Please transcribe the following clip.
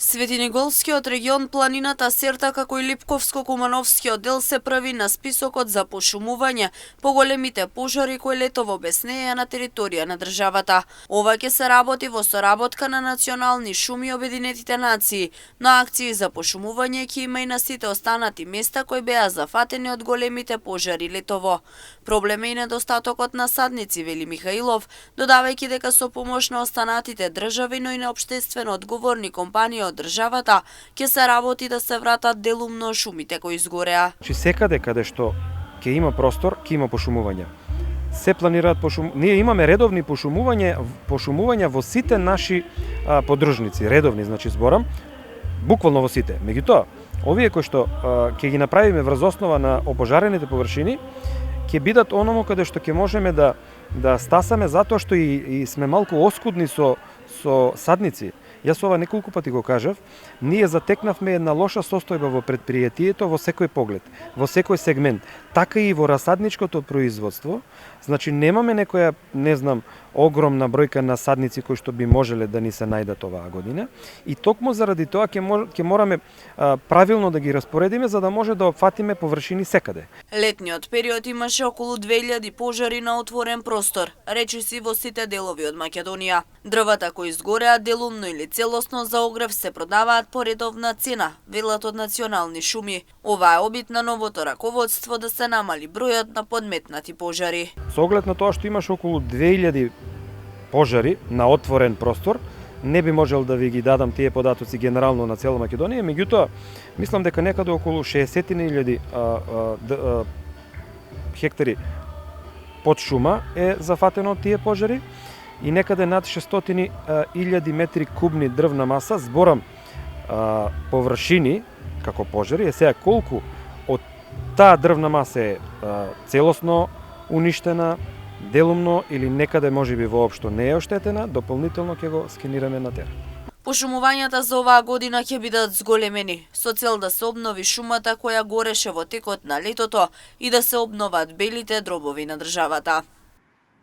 Светиниголскиот регион, планината Серта, како и Липковско-Кумановскиот дел се први на списокот за пошумување по големите пожари кои летово обеснеја на територија на државата. Ова ќе се работи во соработка на Национални шуми и Обединетите нации, но акции за пошумување ќе има и на сите останати места кои беа зафатени од големите пожари летово. Проблем е и недостатокот на садници, вели Михаилов, додавајќи дека со помош на останатите држави, но и на општествено одговорни компании од државата, ќе се работи да се вратат делумно шумите кои изгореа. Секаде каде што ќе има простор, ќе има пошумување. Се планираат Ние имаме редовни пошумувања во сите наши подружници, редовни, значи зборам, буквално во сите. Меѓутоа, овие кои што ќе ги направиме врз основа на опожарените површини, ќе бидат оному каде што ќе можеме да стасаме, затоа што и сме малку оскудни со садници. Јас ова неколку пати го кажав, ние затекнавме една лоша состојба во предпријатието во секој поглед, во секој сегмент, така и во расадничкото производство. Значи немаме некоја, не знам, огромна бројка на садници кои што би можеле да ни се најдат оваа година, и токму заради тоа ќе мораме правилно да ги распоредиме за да може да опфатиме површини секаде. Летниот период имаше околу 2000 пожари на отворен простор, речиси во сите делови од Македонија. Дрвата кои изгореа делумно или целосно за огрев се продаваат по редовна цена, велат од Национални шуми. Ова е обид на новото раководство да се намали бројот на подметнати пожари. Со оглед на тоа што имаше околу 2000 пожари на отворен простор, не би можел да ви ги дадам тие податоци генерално на цела Македонија, меѓутоа мислам дека некаде околу 60.000 хектари под шума е зафатено од тие пожари и некаде над 600.000 метри кубни дрвна маса, зборам површини како пожари, сега колку од таа дрвна маса е целосно уништена, делумно или некаде можеби воопшто не е оштетена, дополнително ќе го скенираме на терен. Пошумувањата за оваа година ќе бидат зголемени, со цел да се обнови шумата која гореше во текот на летото и да се обноват белите дробови на државата.